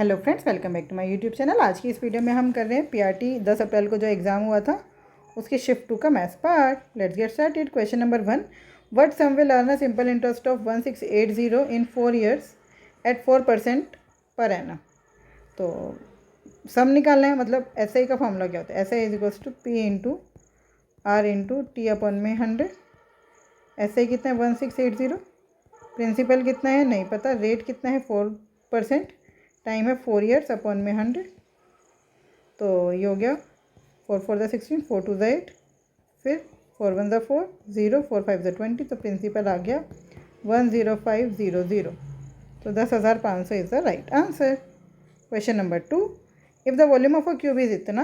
Hello friends, welcome back to my YouTube channel. आज की इस वीडियो में हम कर रहे हैं पीआरटी 10 अप्रैल को जो एग्ज़ाम हुआ था उसके शिफ्ट 2 का maths part. Let's get started. Question number 1, what sum will earn a simple interest of 1680 in 4 years at 4% per annum. तो सम निकालना है, मतलब एस आई का फॉर्मूला क्या होता है? S I is equals to P into R into T upon में 100। S I कितना है? 1680। प्रिंसिपल कितना है नहीं पता, रेट कितना है 4%, टाइम है 4 years अपॉन में 100। तो ये हो गया 4 4 16, 4 2 8, फिर 4 1 4, 0 4 5 20। तो प्रिंसिपल आ गया 10500। तो 10,500 is the right answer. Question number 2, if the volume of a cube is इतना,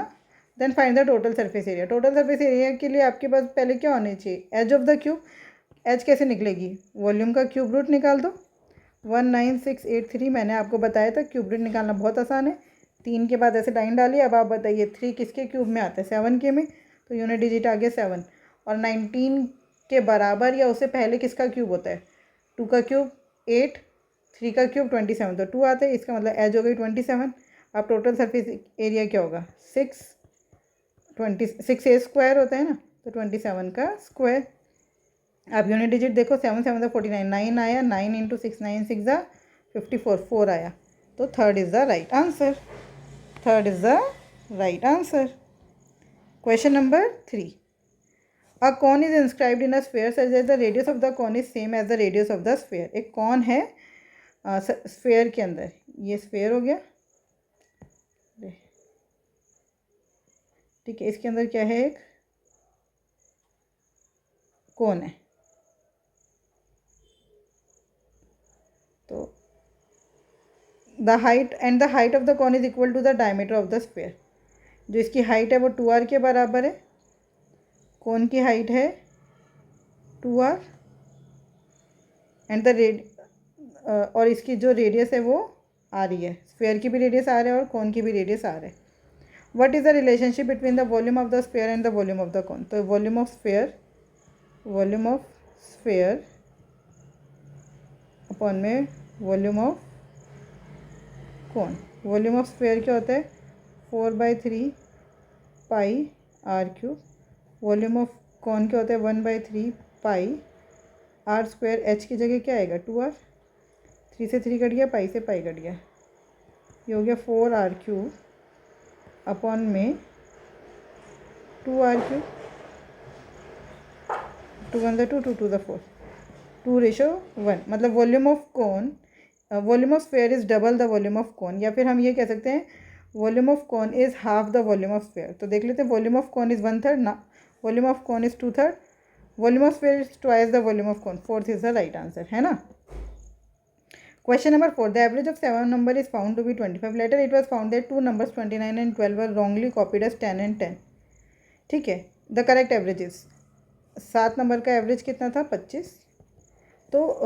then find the total surface area. Total surface area के लिए आपके पास पहले क्या होने चाहिए? Edge of the cube. Edge कैसे निकलेगी? वॉल्यूम का क्यूब रूट निकाल दो। 19683 मैंने आपको बताया था, क्यूब रूट निकालना बहुत आसान है। 3 के बाद ऐसे लाइन डालिए। अब आप बताइए 3 किसके क्यूब में आता है? 7 के में। तो यूनिट डिजिट आ गया 7। और 19 के बराबर या उससे पहले किसका क्यूब होता है? 2 का क्यूब 8, 3 का क्यूब 27, तो 2 आता है। इसका मतलब एज हो गई 27। अब टोटल सरफेस एरिया क्या होगा? 6 ए स्क्वायर होता है ना, तो 27 का स्क्वायर। अब यूनिट डिजिट देखो, 7 7 49, 9 आया। 9 इंटू 6, 9 6 54, 4 आया। तो third is the right answer. Third is the right answer. Question number 3, a cone is inscribed in a sphere such that the radius of the cone is same as the radius of the sphere. एक cone है sphere के अंदर, ये sphere हो गया, ठीक है। इसके अंदर क्या है? एक कॉन है। तो the height and the height of the cone is equal to the diameter of the sphere. जो इसकी हाइट है वो 2r के बराबर है। कौन की हाइट है 2r, एंड द और इसकी जो रेडियस है वो आ रही है। स्फेयर की भी रेडियस आ रहा है और कौन की भी रेडियस आ रहा है। What is the relationship between the volume of the sphere and the volume of the कौन? तो वॉल्यूम ऑफ स्फेयर अपॉन में वॉल्यूम ऑफ कौन। वॉल्यूम ऑफ स्फेयर क्या होता है? 4/3 पाई आर क्यूब। वॉल्यूम ऑफ कौन क्या होता है? 1/3 पाई आर स्क्वायर। एच की जगह क्या आएगा? 2r। 3 से 3 कट गया, पाई से पाई कट गया, ये हो गया 4r क्यूब अपॉन में 2r क्यूब। 2 1 2, 2 2 4, 2:1। मतलब वॉल्यूम ऑफ कौन, volume of sphere is double the volume of कौन, या फिर हम ये कह सकते हैं volume of cone is half the volume of sphere. तो देख लेते हैं, वॉल्यूम ऑफ कौन इज़ 1/3 ना, volume of cone is 2/3, volume of sphere is twice the volume of cone. Fourth is the right answer, है ना। Question number 4, the average of 7 number is found to be 25। Later it was found that 2 numbers 29 and 12 were wrongly copied as 10 and 10। ठीक है। The correct average is, 7 number का एवरेज कितना था? 25। तो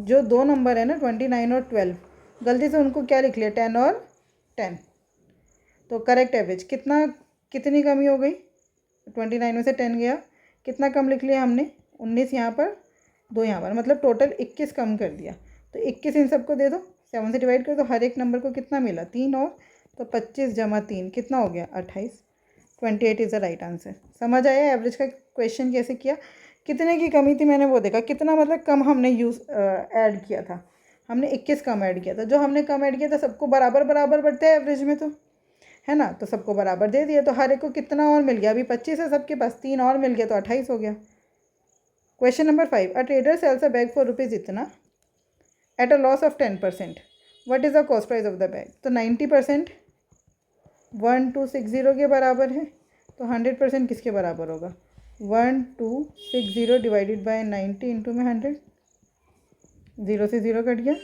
जो 2 नंबर है ना 29 और 12, गलती से उनको क्या लिख लिया? 10 और 10। तो करेक्ट एवरेज कितनी कमी हो गई? 29 में से 10 गया, कितना कम लिख लिया हमने? 19 यहाँ पर, 2 यहाँ पर, मतलब टोटल 21 कम कर दिया। तो 21 इन सबको दे दो, 7 से डिवाइड कर दो। हर एक नंबर को कितना मिला? 3 और, तो 25 जमा 3 कितना हो गया? 28। 28 इज़ द राइट आंसर। समझ आया एवरेज का क्वेश्चन कैसे किया? कितने की कमी थी मैंने वो देखा, कितना मतलब कम हमने ऐड किया था। हमने 21 कम ऐड किया था। जो हमने कम ऐड किया था सबको बराबर बराबर बढ़ते हैं एवरेज में, तो है ना। तो सबको बराबर दे दिया, तो हर एक को कितना और मिल गया? अभी 25 है सबके पास, 3 और मिल गया तो 28 हो गया। Question number 5, a trader sells a bag for rupees इतना at a loss of 10%। What is the cost price of the bag? तो 90% 1260 के बराबर है, तो 100% किसके बराबर होगा? 1260 डिवाइडेड बाय 90 इंटू में 100। 0 से 0 कट गया,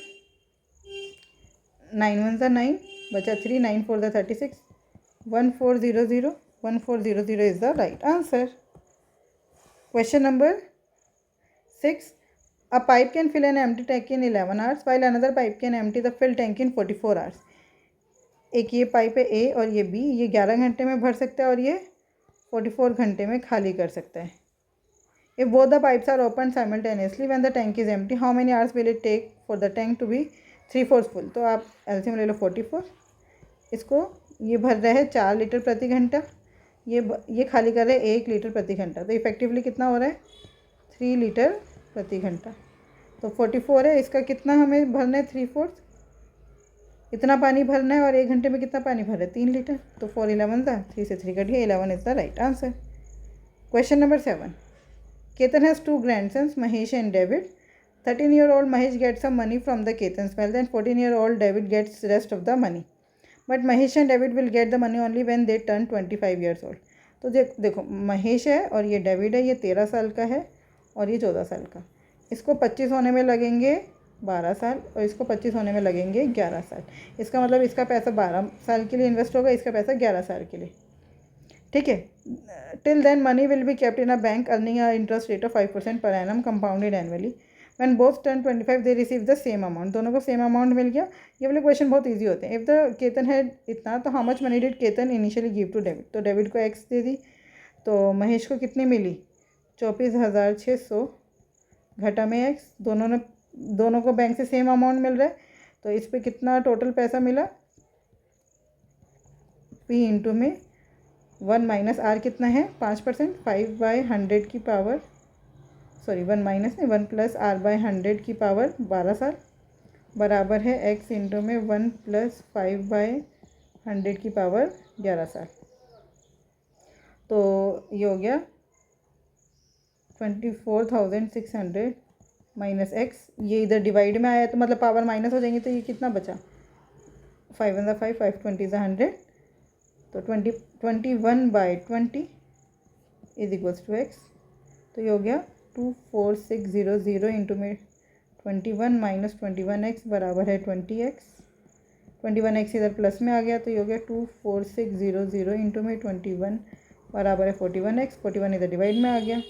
9 1 सा 9, बचा 3, 9 4 the 36, 1400। 1400 is the right answer. Question number 6, a pipe can fill an empty tank in 11 hours while another pipe can empty the filled tank in 44 hours। एक ये पाइप है ए और ये बी, ये 11 घंटे में भर सकता है और ये 44 घंटे में खाली कर सकता है। If both the pipes are open simultaneously when the tank is empty, how many hours will it take for the tank to be 3/4 full, तो आप एलसीएम ले लो 44। इसको ये भर रहा है 4 लीटर प्रति घंटा, ये खाली कर रहे हैं 1 लीटर प्रति घंटा, तो इफेक्टिवली कितना हो रहा है 3 लीटर प्रति घंटा। तो 44 है, इसका कितना हमें भरना है 3/4, इतना पानी भरना है, और 1 घंटे में कितना पानी भर रहा है 3 लीटर। तो 4 11 था, 3 से 3 कट गया, 11 is the right answer. Question number 7, Ketan has 2 grandsons, Mahesh and David. 13-year-old Mahesh gets some money from the Ketan's wealth and 14-year-old David gets rest of the money. But Mahesh and David will get the money only when they turn 25 years old. तो देखो महेश है और ये David है, ये 13 साल का है और ये 14 साल का। इसको 25 होने में लगेंगे 12 साल और इसको 25 होने में लगेंगे 11 साल। इसका मतलब इसका पैसा 12 साल के लिए इन्वेस्ट होगा, इसका पैसा 11 साल के लिए, ठीक है। Till then money will be kept in a bank earning a interest rate of 5% per annum compounded annually. When both turn 25 they receive the same amount, दोनों को सेम अमाउंट मिल गया। ये वाले क्वेश्चन बहुत इजी होते हैं। इफ़ द केतन है इतना, तो how much money did Ketan initially give to David, तो डेविड को एक्स दे दी, तो महेश को कितनी मिली 24,600 घटा में एक्स, दोनों को बैंक से सेम अमाउंट मिल रहा है, तो इस पर कितना टोटल पैसा मिला पी इंटू में 1 माइनस आर कितना है 5%, 5/100 की पावर, सॉरी 1 माइनस नहीं 1 प्लस आर बाय 100 की पावर 12 साल बराबर है एक्स इंटू में 1 प्लस 5/100 की पावर 11 साल। तो ये हो गया 24,600 माइनस एक्स, ये इधर डिवाइड में आया तो मतलब पावर माइनस हो जाएंगे, तो ये कितना बचा 5 × 5 5 20 = 100, तो 21/20 इज इक्वल्स टू एक्स। तो ये हो गया 24600 इंटू में 21 माइनस 21x बराबर है 20x, 21x इधर प्लस में आ गया, तो ये हो गया 24600 इंटू में 21 बराबर है 41x, 41 इधर डिवाइड में आ गया,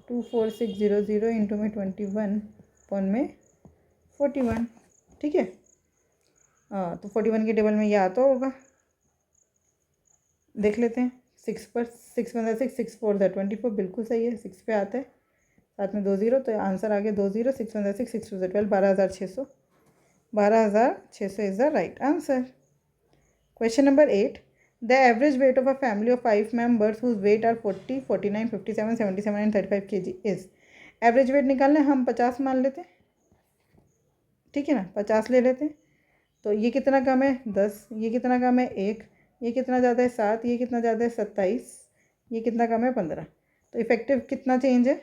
24600 इंटू में 21 अपन में 41, ठीक है। हाँ, तो 41 के टेबल में ये आता होगा, देख लेते हैं। 6 पर 6 × 6 6 4 24, बिल्कुल सही है, 6 पे आता है, साथ में 2 0, तो आंसर आ गया 2 0, 6 × 6 6 2 12, 12,600, 12,600 is the right answer. Question number 8, the average weight of a family of 5 members whose weight are 40 49 57 77 and 35 kg is. Average weight निकालना है, हम 50 मान लेते हैं, ठीक है ना, 50 ले लेते हैं। तो ये कितना कम है 10, ये कितना कम है 1, ये कितना ज़्यादा है 7, ये कितना ज़्यादा है 27, ये कितना कम है 15, तो इफेक्टिव कितना चेंज है,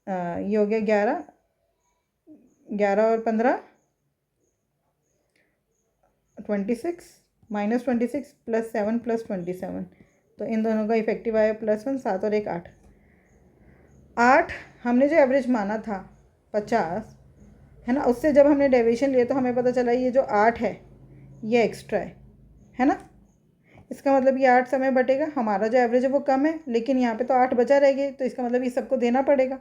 ये हो गया 11, 11 और 15 26 माइनस 26 प्लस 7 प्लस 27, तो इन दोनों का इफेक्टिव आया +1, 7 और 1 8। 8 हमने जो एवरेज माना था 50 है ना, उससे जब हमने डेविएशन लिया तो हमें पता चला ये जो 8 है ये एक्स्ट्रा है ना। इसका मतलब ये 8 समय बटेगा, हमारा जो एवरेज है वो कम है, लेकिन यहाँ पे तो 8 बचा रह गए, तो इसका मतलब ये सबको देना पड़ेगा।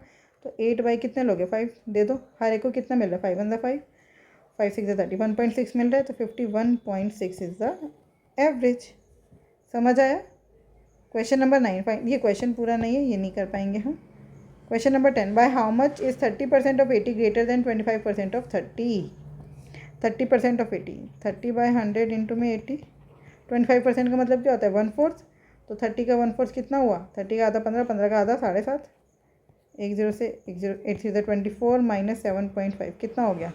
तो 8 बाई कितने लोगे 5 दे दो, हर एक को कितना मिल रहा है 5 × 5 5 6 31.6 मिल रहा है, तो 51.6 इज द एवरेज। समझ आया। क्वेश्चन नंबर 9, ये क्वेश्चन पूरा नहीं है, ये नहीं कर पाएंगे हम। Question number 10, by how much is 30% of 80 greater than 25% of 30। 30% of 80, 30/100 into में 80, 25% का मतलब क्या होता है 1/4, तो 30 का 1/4 कितना हुआ, 30 का आधा 15, 15 का आधा 7.5, 1 0 से 1 0, 8 3 24 माइनस 7.5 कितना हो गया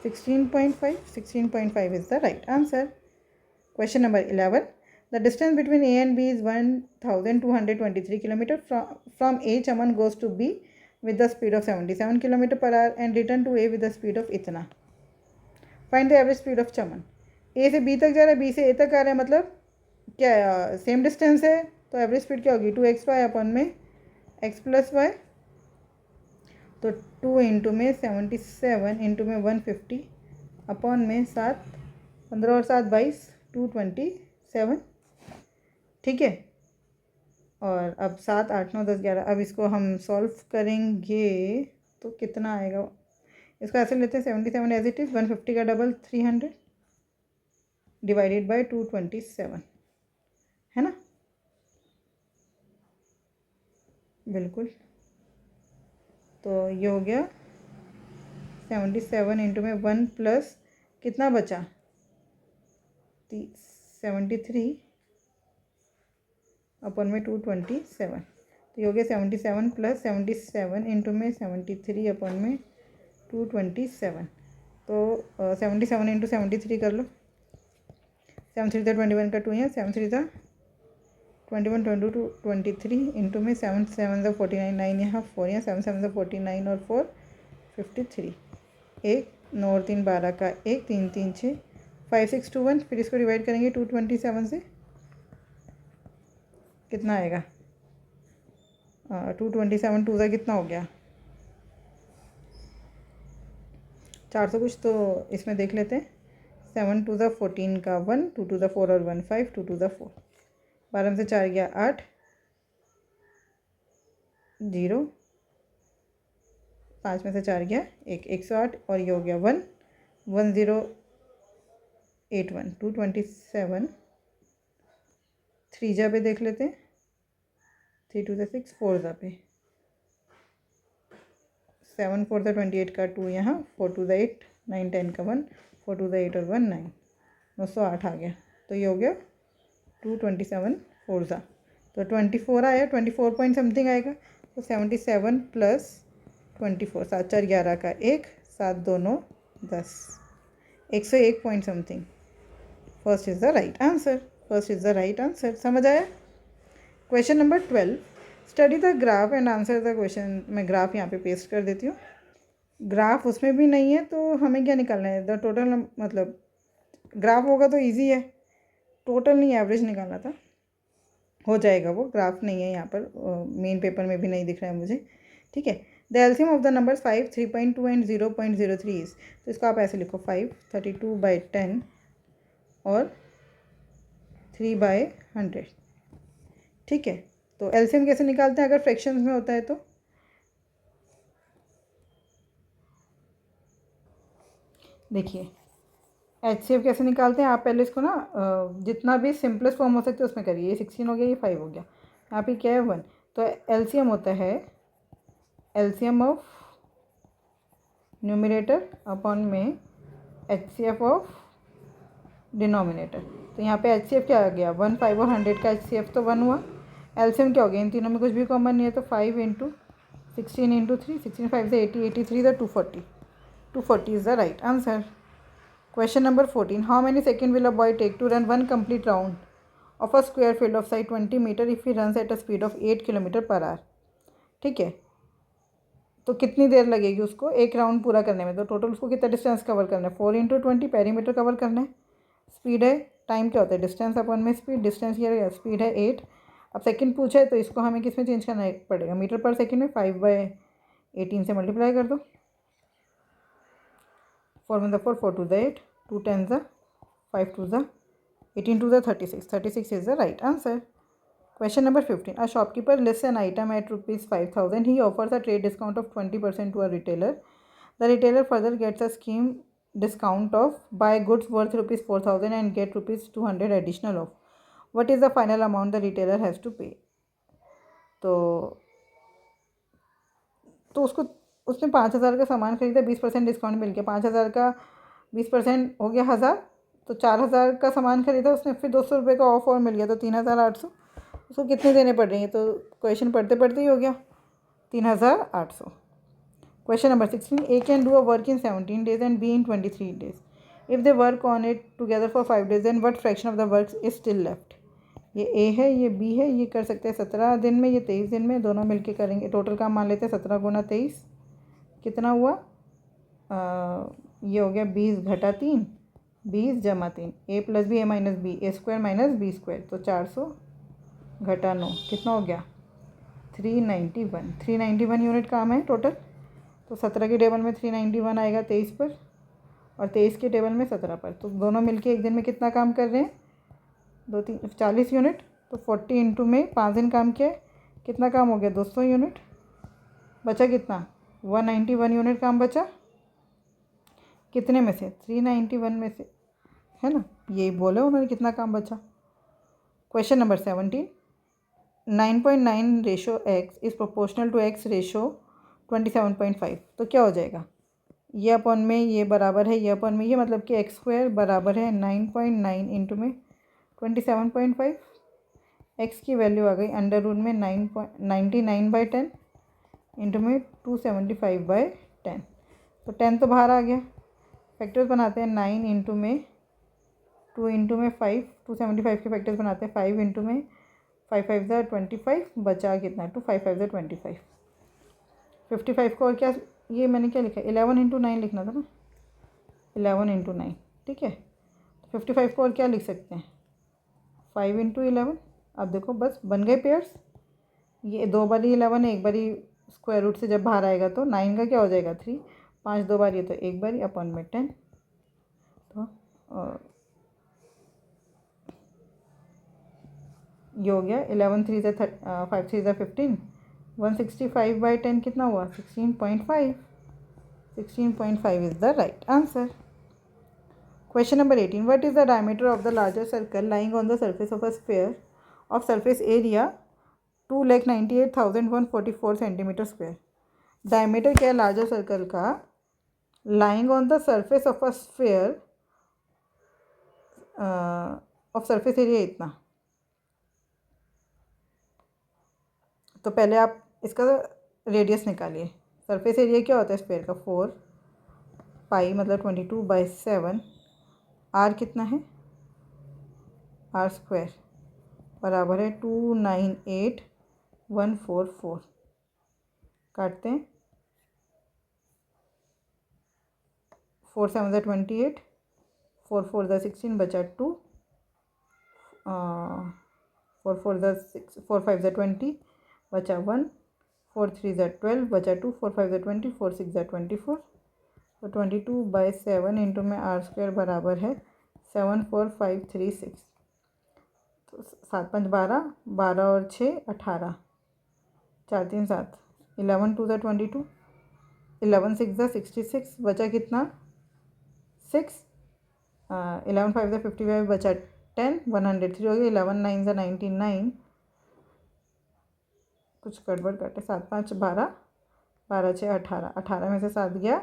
16.5, 16.5 is the right answer. Question number 11, the distance between A and B is 1223 kilometre, from A Chaman goes to B with the speed of 77 km/h and return to A with the speed of इतना। Find the average speed of Chaman. A से B तक जा रहा है, B से ए तक आ रहा है, मतलब क्या सेम डिस्टेंस है, तो एवरेज स्पीड क्या होगी 2xy अपन में x + y, तो 2 इंटू में 77 इंटू में 150 अपॉन में 7, 15 और 7 22, 227, ठीक है। और अब 7 8 9 10 11, अब इसको हम सॉल्व करेंगे तो कितना आएगा, इसको ऐसे लेते हैं 77 एज इट इज़, 150 का डबल 300 डिवाइडेड बाय 227, है ना, बिल्कुल। तो ये हो गया 77 इंटू में 1 प्लस कितना बचा 73 अपन में 227, तो ये हो गया 77 प्लस 77 इंटू में 73 अपन में 227, तो 77 इंटू 73 कर लो। 7 3 21 का 2 है, 7 3 21 22 23 इंटू में 7 7 49 9 यहाँ 4 यहाँ 7 7 49 और 4 53, 1 9 और 3 12 का 1 3 3 6 5 6 2 1, फिर इसको डिवाइड करेंगे 227 से, कितना आएगा 227 टू ज़ा कितना हो गया 400 कुछ, तो इसमें देख लेते हैं। 7 2 ज़ा 14 का 1, 2 2 ज़ा 4 और 1 5, 2 2 ज़ा 4, 12 में से 4 गया 8 0, 5 में से 4 गया 1 108, और ये हो गया 1 1081 227 3 जा पे देख लेते हैं, 3 2 ज़ा 6 4 जा पे 7 4 ज़ा 28 का 2 यहाँ 4 2 ज़ा 8 9 10 का 1 4 2 ज़ा 8 और 1 9 908 आ गया, तो ये हो गया 227 4 ज़ा, तो 24 आया, 24 पॉइंट समथिंग आएगा, तो 77 प्लस 24 7 4 11 का 1 7 2 9 10 101 point something. First is the right answer, first is the right answer. समझ आया। Question number 12, study the graph and answer the question. मैं ग्राफ यहाँ पे पेस्ट कर देती हूँ। ग्राफ उसमें भी नहीं है, तो हमें क्या निकालना है, द टोटल, मतलब ग्राफ होगा तो इजी है, टोटल नहीं एवरेज निकालना था, हो जाएगा वो। ग्राफ नहीं है यहाँ पर, मेन पेपर में भी नहीं दिख रहा है मुझे, ठीक है। The LCM of the numbers 5 3.2 and 0.03 is, तो इसको आप ऐसे लिखो 5 32/10 और 3/100, ठीक है। तो एलसीएम कैसे निकालते हैं अगर फ्रैक्शंस में होता है तो, देखिए एचसीएफ कैसे निकालते हैं। आप पहले इसको ना जितना भी सिंपलेस्ट फॉर्म हो सकते है उसमें करिए। ये 16 हो गया, ये 5 हो गया, यहाँ पे क्या है 1, तो एलसीएम होता है एलसीएम ऑफ न्यूमरेटर अपॉन में एचसीएफ ऑफ डिनोमिनेटर। तो यहाँ पे एचसीएफ क्या आ गया 1 5 और 100 का एचसीएफ तो 1 हुआ। एलसीएम क्या हो गया, इन तीनों में कुछ भी कॉमन नहीं है, तो 5 इंटू 16 इंटू 3 16 5 से 80 83 the 240 is the right answer. Question number 14. How many seconds will a boy take to run one complete round of a square field of size 20 meter if he runs at a speed of 8 kilometre per hour, ठीक है। तो कितनी देर लगेगी उसको एक round पूरा करने में, तो टोटल उसको कितना डिस्टेंस कवर करना है 4 इंटू 20 पेरीमीटर कवर करना है। स्पीड है, टाइम क्या होता है डिस्टेंस अपन में स्पीड, डिस्टेंस ये स्पीड है 8। अब सेकंड पूछा है तो इसको हमें किस में चेंज करना पड़ेगा, मीटर पर सेकंड में 5/18 से मल्टीप्लाई कर दो। 4 में 4 4 2 8 2 10 5 2 18 2 36 is the right answer. Question number 15. A shopkeeper lists an item at rupees 5,000. He offers a trade discount of 20% to a retailer. The retailer further gets a scheme discount of buy goods worth rupees 4,000 and get rupees 200 additional off. What is the final amount the retailer has to pay? तो उसने 5,000 का सामान खरीदा, 20% discount मिल गया, 5,000 का 20% हो गया 1,000, तो 4,000 का सामान खरीदा उसने, फिर 200 रुपये का ऑफ और मिल गया, तो 3,800। उसको कितने देने पड़ रही हैं, तो क्वेश्चन पढ़ते पढ़ते ही हो गया 3,800। Question number 16. A can do a work in 17 days and B in 23 days. If they work on it together for 5 days then what fraction of the work is still left. ये A है, ये B है, ये कर सकते हैं 17 दिन में, ये 23 दिन में, दोनों मिलके करेंगे। टोटल काम मान लेते हैं 17 गुना 23 कितना हुआ, ये हो गया 20 घटा 3 20 जमा 3, ए प्लस बी ए माइनस बी, ए स्क्वायर माइनस बी स्क्वायर, तो 400 घटा 9 कितना हो गया 391 यूनिट काम है टोटल। तो 17 के टेबल में 391 आएगा 23 पर, और 23 के टेबल में 17 पर, तो दोनों मिलके एक दिन में कितना काम कर रहे हैं 2 3 40 यूनिट। तो 40 इंटू में 5 दिन काम किया, कितना काम हो गया 200 यूनिट। बचा कितना 191 यूनिट काम बचा, कितने में से 391 में से, है ना, यही बोले उन्होंने कितना काम बचा। Question number 17. 9.9 ratio x is proportional to x ratio 27.5, तो क्या हो जाएगा, ये अपन में ये बराबर है ये अपन में ये, मतलब कि एक्स स्क्वायर बराबर है 9.9 इंटू में 27.5। एक्स की वैल्यू आ गई अंडर रूट में 99/10 इंटू में 275/10। तो 10 तो बाहर आ गया। फैक्टर्स बनाते हैं 9 इंटू में 2 इंटू में 5, 275 के फैक्टर्स बनाते हैं 5 इंटू में 5 5 ज़ा 25, बचा कितना है 2 5 5 ज़ा 25। 55 को और क्या, ये मैंने क्या लिखा है 11 इंटू 9 लिखना था ना, 11 इंटू 9, ठीक है। 55 को और क्या लिख सकते हैं 5 इंटू 11। अब देखो बस बन गए पेयर्स। ये 2 बारी 11 है, एक बारी स्क्वायर रूट से जब बाहर आएगा तो 9 का क्या हो जाएगा 3, 5 2 बार ये तो एक बारी अपन में 10। तो ये हो गया 11 3 ज़ा 5 3 ज़ा 15, 165/10 कितना हुआ 16.5। 16.5 is the right answer. Question number 18. What is the diameter of the larger circle lying on the surface of a sphere of surface area 2,98,144 centimeter square? Diameter क्या है larger circle का lying on the surface of a sphere of surface area इतना। तो पहले आप इसका radius निकालिए। Surface area क्या होता है स्फेयर का 4 पाई मतलब 22/7। आर कितना है आर स्क्वायर बराबर है 298,144। काटते हैं 4 7 ज़ा 28, 4 4 ज़ा 16 बचा 2, 4 4 ज़ा 6, 4 5 ज़ा 20 बचा 1, 4 3 ज़ा 12 बचा 2, 4 5 ज़ा 20, 4 6 ज़ा 24। तो 22/7 इंटू में आर स्क्वायर बराबर है 74536। तो 7 5 12, 12 और 6 18, 4 3 7, 11 2 ज़ा 22, 11 6 ज़ा 66 बचा कितना 6, 11 5 ज़ा 55 बचा 10, 103 हो गया। 11 9 ज़ा 99, कुछ गड़बड़ काटे 7 5 12, 12 6 18, 18 में से 7 गया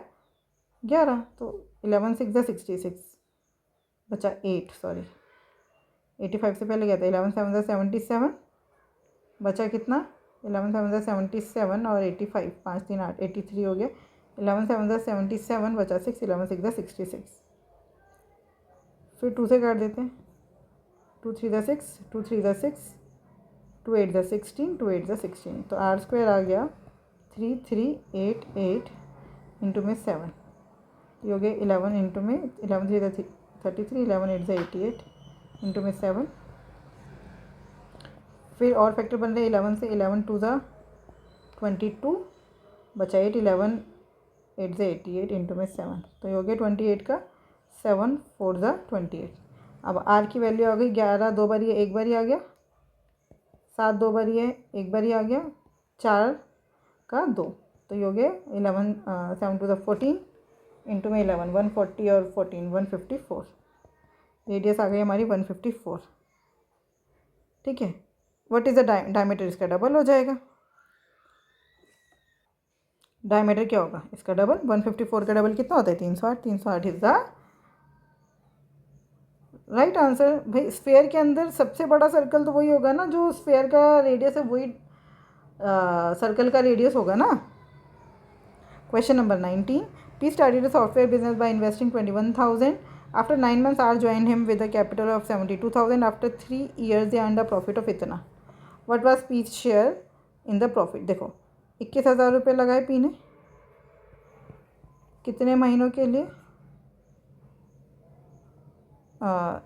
11, तो 11 6 ज़ा 66 बचा 8, सॉरी 85 से पहले गया था। 11 7 ज़ा 77 बचा कितना 11 7 ज़ा 77 और 85 5 3 8, 83 हो गया। 11 7 ज़ा 77 बचा 6, 11 6 ज़ा 66। फिर 2 से काट देते हैं 2 3 ज़ा 6, 2 3 ज़ा 6, 2 8 ज़ा 16, 2 8 ज़ा 16। तो आर स्क्वायर आ गया 3388 इंटू में 7। ये हो गया 11 इंटू में 11 3 ज़ा 33, 11 8 ज़ा 88 इंटू में 7। फिर और फैक्टर बन रहे 11 से 11 2 ज़ा 22 बचा 8, 11 8 ज़ा 88 इंटू में 7। तो ये हो गया 28 का 7 4 ज़ा 28। अब आर की वैल्यू आ गई 11 2 बारी है, एक बारी आ गया, 7 2 बारी है, एक बारी आ गया, 4 का 2। तो ये हो गया 11 7 2 ज़ा 14 इंटू में 11 140 और 14 154। रेडियस आ गई हमारी 154, ठीक है। व्हाट इज़ द डायमीटर, इसका डबल हो जाएगा। डायमीटर क्या होगा इसका डबल, 154 का डबल कितना होता है 308। 308 इज द राइट आंसर। भाई स्फेयर के अंदर सबसे बड़ा सर्कल तो वही होगा ना, जो स्फेयर का रेडियस है वही सर्कल का रेडियस होगा ना। Question number 19. P started a software business by investing 21,000. After 9 months, R joined him with a capital of 72,000. After 3 years, they earned a profit of इतना. What was P's share in the profit? देखो 21,000 रुपये लगाए P ने कितने महीनों के लिए,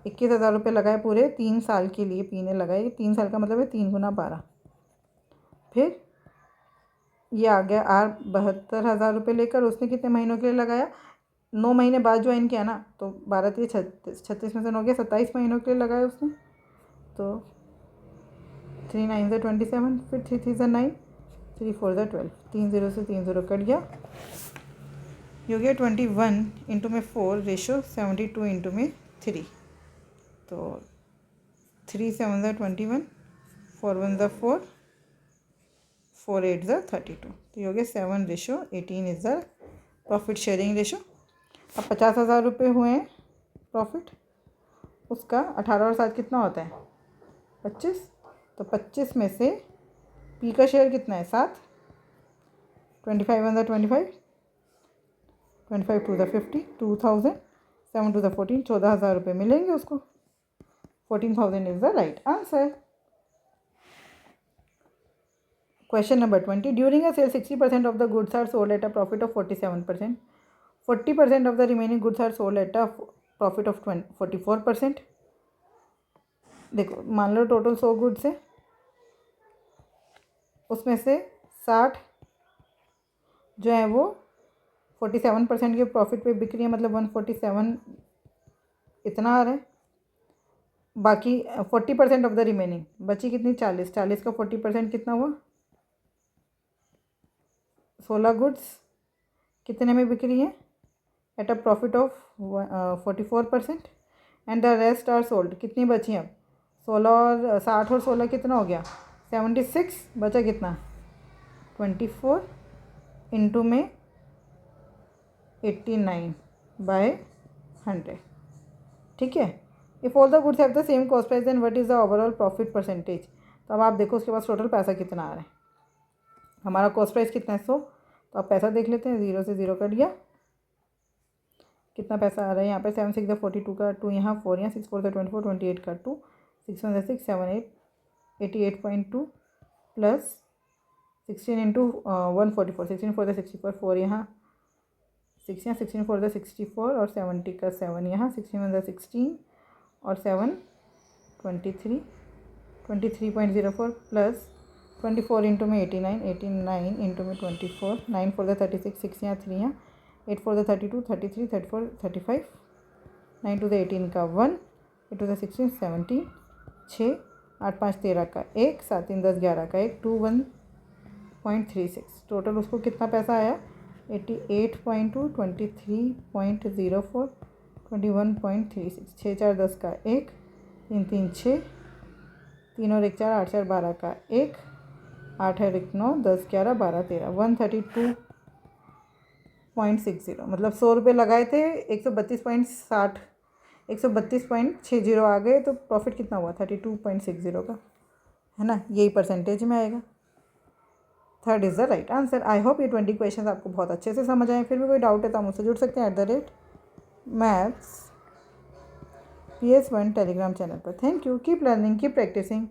21,000 रुपये लगाए पूरे 3 साल के लिए पी ने लगाए। 3 साल का मतलब है 3 गुना 12। फिर ये आ गया आर 72,000 रुपये लेकर, उसने कितने महीनों के लिए लगाया, 9 महीने बाद ज्वाइन किया ना, तो 12 3 36, 36 में से 9 हो गया, 27 महीनों के लिए लगाया उसने। तो 3 9 ज़ा 27, फिर 3 3 ज़ा 9, 3 4 ज़ा 12, 3 0 से 3 0 कट गया, ये हो गया 21 इंटू में 4 रेशो 72 इंटू में 3। तो 3 7 ज़ा 21, 4 1 ज़ा 4, 4 8 ज़ा 32। तो ये हो गया 7 ratio 18 is the profit sharing ratio. अब 50,000 रुपये हुए हैं प्रॉफिट, उसका 18 और 7 कितना होता है 25। तो 25 में से पी का शेयर कितना है 7, 25 one the 25, 25 two the 50, 2000, 7 two the 14, 14,000 रुपये मिलेंगे उसको। 14,000 is the right answer. Question number 20. During a sale, 60% of the goods are sold at a profit of 47%. 40% of the remaining goods are sold at a profit of 44%. देखो मान लो total 100 goods है, उसमें से 60 जो है वो 47% के प्रॉफिट पे बिक रही है, मतलब 147 इतना आ रहा है। बाकी 40% ऑफ द रिमेनिंग बची कितनी 40, 40 का 40% कितना हुआ 16 गुड्स कितने में बिक रही है at a profit of 44% and the rest are sold. कितनी बची अब 16 और 60 और 16 कितना हो गया 76, बचा कितना 24 इंटू में 89/100। ठीक है। If all the goods have the same cost price then what is the overall profit percentage. तो अब आप देखो उसके पास टोटल पैसा कितना आ रहा है। हमारा कॉस्ट प्राइस कितना है 100, तो आप पैसा देख लेते हैं। 0 से 0 कट गया, कितना पैसा आ रहा है यहाँ पे 7 6 42 का 2, यहाँ 4, यहाँ 6 4 24, 28 का 2, 6 1 6 7 8 88.2 प्लस 16 इंटू 144, 16 4 64, 4 यहाँ 6, यहाँ 16 4 64 और 70 का 7, यहाँ 16 1 16 और 7 23, 23.04 प्लस 24 इंटू में 89, 89 इंटू में 24, 9 4 36, 6 यहाँ 3 यहाँ 8 4 32, 33 34 35, 9 2 18 का 1, 8 2 16 17, 6 8 5 13 का 1, 7 3 10 11 का 1, 21.36। टोटल उसको कितना पैसा आया 88.2, 23.04, 21.36, 6 4 10 का 1, 3 3 6, 3 और 1 4, 8 4 12 का 1, 8 और 1 9, 10 11 12 13, 132.60। मतलब 100 रुपये लगाए थे 132.60, 132.60 आ गए, तो प्रॉफिट कितना हुआ 32.60 का, है ना। यही परसेंटेज में आएगा। Third is the right answer. I hope ये 20 क्वेश्चन आपको बहुत अच्छे से समझ आए। फिर भी कोई डाउट है तो आप मुझसे जुड़ सकते हैं @maths PS1 टेलीग्राम चैनल पर। Thank you, keep learning, keep practising.